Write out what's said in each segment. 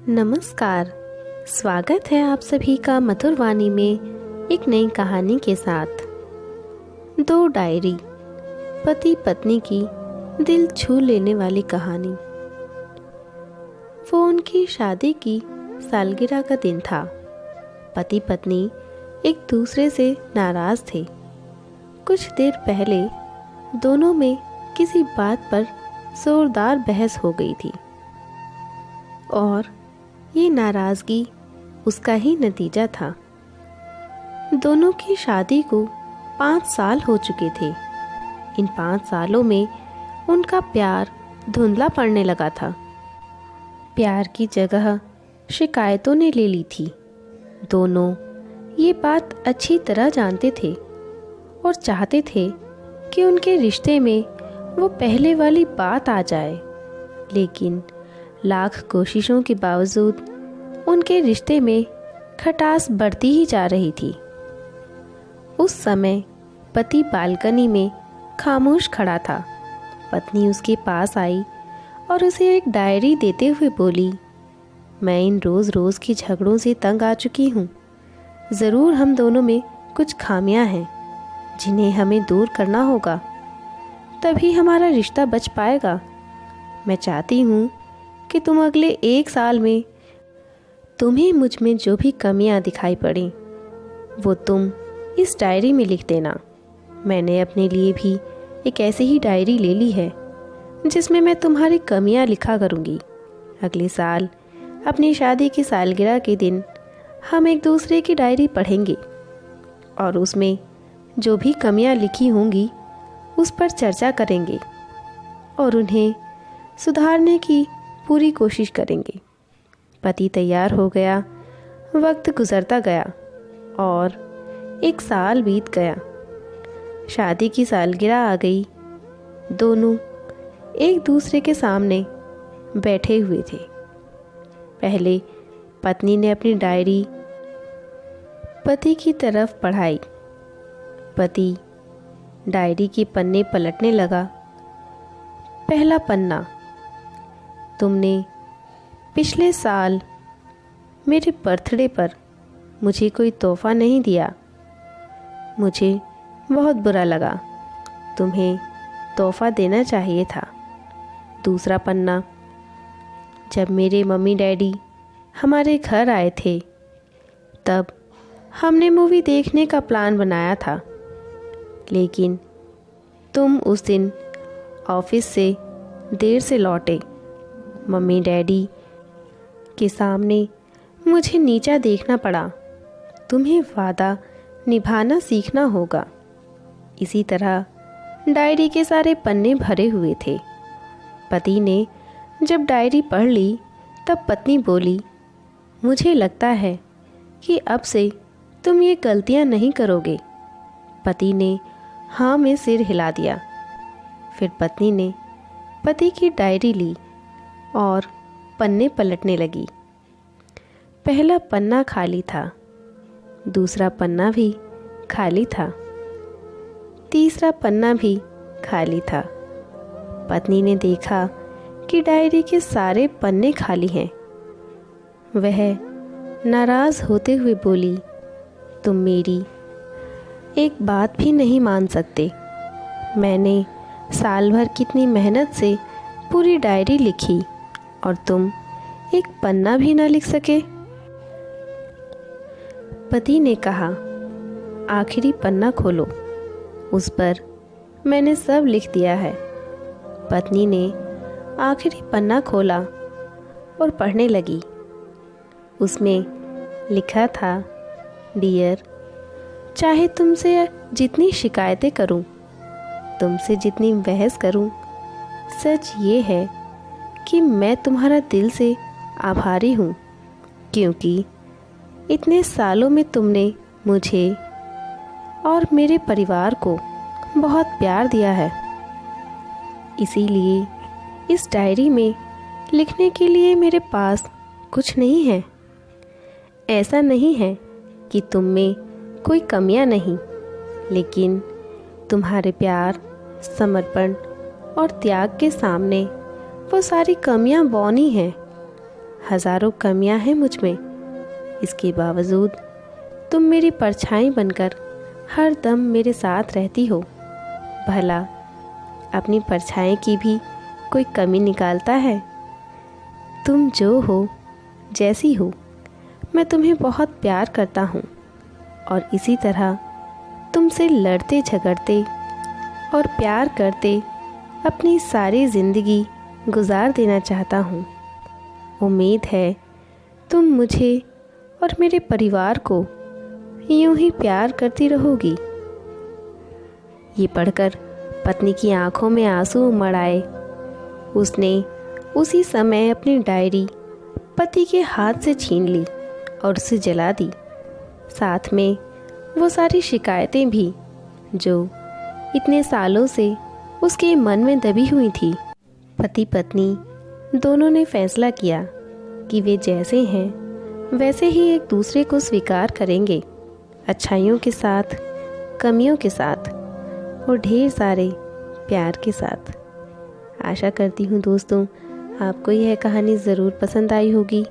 नमस्कार। स्वागत है आप सभी का मधुर वाणी में एक नई कहानी के साथ। दो डायरी, पति पत्नी की दिल छू लेने वाली कहानी। वो उनकी शादी की सालगिरह का दिन था। पति पत्नी एक दूसरे से नाराज थे। कुछ देर पहले दोनों में किसी बात पर जोरदार बहस हो गई थी और ये नाराजगी उसका ही नतीजा था। दोनों की शादी को 5 साल हो चुके थे। इन 5 सालों में उनका प्यार धुंधला पड़ने लगा था। प्यार की जगह शिकायतों ने ले ली थी। दोनों ये बात अच्छी तरह जानते थे और चाहते थे कि उनके रिश्ते में वो पहले वाली बात आ जाए, लेकिन लाख कोशिशों के बावजूद उनके रिश्ते में खटास बढ़ती ही जा रही थी। उस समय पति बालकनी में खामोश खड़ा था। पत्नी उसके पास आई और उसे एक डायरी देते हुए बोली, मैं इन रोज़ रोज़ के झगड़ों से तंग आ चुकी हूँ। ज़रूर हम दोनों में कुछ खामियां हैं जिन्हें हमें दूर करना होगा, तभी हमारा रिश्ता बच पाएगा। मैं चाहती हूँ कि तुम अगले 1 साल में तुम्हें मुझ में जो भी कमियां दिखाई पड़ें वो तुम इस डायरी में लिख देना। मैंने अपने लिए भी एक ऐसी ही डायरी ले ली है जिसमें मैं तुम्हारी कमियां लिखा करूँगी। अगले साल अपनी शादी की सालगिरह के दिन हम एक दूसरे की डायरी पढ़ेंगे और उसमें जो भी कमियां लिखी होंगी उस पर चर्चा करेंगे और उन्हें सुधारने की पूरी कोशिश करेंगे। पति तैयार हो गया। वक्त गुजरता गया और 1 साल बीत गया। शादी की सालगिरह आ गई। दोनों एक दूसरे के सामने बैठे हुए थे। पहले पत्नी ने अपनी डायरी पति की तरफ बढ़ाई। पति डायरी के पन्ने पलटने लगा। पहला पन्ना, तुमने पिछले साल मेरे बर्थडे पर मुझे कोई तोहफा नहीं दिया। मुझे बहुत बुरा लगा। तुम्हें तोहफा देना चाहिए था। दूसरा पन्ना, जब मेरे मम्मी डैडी हमारे घर आए थे तब हमने मूवी देखने का प्लान बनाया था, लेकिन तुम उस दिन ऑफिस से देर से लौटे। मम्मी डैडी के सामने मुझे नीचा देखना पड़ा। तुम्हें वादा निभाना सीखना होगा। इसी तरह डायरी के सारे पन्ने भरे हुए थे। पति ने जब डायरी पढ़ ली तब पत्नी बोली, मुझे लगता है कि अब से तुम ये गलतियां नहीं करोगे। पति ने हाँ में सिर हिला दिया। फिर पत्नी ने पति की डायरी ली और पन्ने पलटने लगी। पहला पन्ना खाली था। दूसरा पन्ना भी खाली था। तीसरा पन्ना भी खाली था। पत्नी ने देखा कि डायरी के सारे पन्ने खाली हैं। वह नाराज होते हुए बोली, तुम मेरी एक बात भी नहीं मान सकते। मैंने साल भर कितनी मेहनत से पूरी डायरी लिखी और तुम एक पन्ना भी ना लिख सके। पति ने कहा, आखिरी पन्ना खोलो, उस पर मैंने सब लिख दिया है। पत्नी ने आखिरी पन्ना खोला और पढ़ने लगी। उसमें लिखा था, डियर, चाहे तुमसे जितनी शिकायतें करूं, तुमसे जितनी बहस करूं, सच ये है कि मैं तुम्हारा दिल से आभारी हूँ, क्योंकि इतने सालों में तुमने मुझे और मेरे परिवार को बहुत प्यार दिया है। इसीलिए इस डायरी में लिखने के लिए मेरे पास कुछ नहीं है। ऐसा नहीं है कि तुम में कोई कमियां नहीं, लेकिन तुम्हारे प्यार, समर्पण और त्याग के सामने वो सारी कमियां बौनी हैं। हज़ारों कमियां हैं मुझ में, इसके बावजूद तुम मेरी परछाई बनकर हर दम मेरे साथ रहती हो। भला अपनी परछाई की भी कोई कमी निकालता है? तुम जो हो, जैसी हो, मैं तुम्हें बहुत प्यार करता हूँ और इसी तरह तुमसे लड़ते झगड़ते और प्यार करते अपनी सारी ज़िंदगी गुजार देना चाहता हूँ। उम्मीद है तुम मुझे और मेरे परिवार को यूं ही प्यार करती रहोगी। ये पढ़कर पत्नी की आंखों में आंसू उमड़ आए। उसने उसी समय अपनी डायरी पति के हाथ से छीन ली और उसे जला दी। साथ में वो सारी शिकायतें भी जो इतने सालों से उसके मन में दबी हुई थी। पति पत्नी दोनों ने फैसला किया कि वे जैसे हैं वैसे ही एक दूसरे को स्वीकार करेंगे, अच्छाइयों के साथ, कमियों के साथ और ढेर सारे प्यार के साथ। आशा करती हूँ दोस्तों आपको यह कहानी ज़रूर पसंद आई होगी।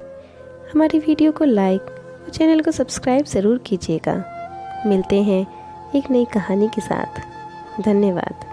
हमारी वीडियो को लाइक और चैनल को सब्सक्राइब ज़रूर कीजिएगा। मिलते हैं एक नई कहानी के साथ। धन्यवाद।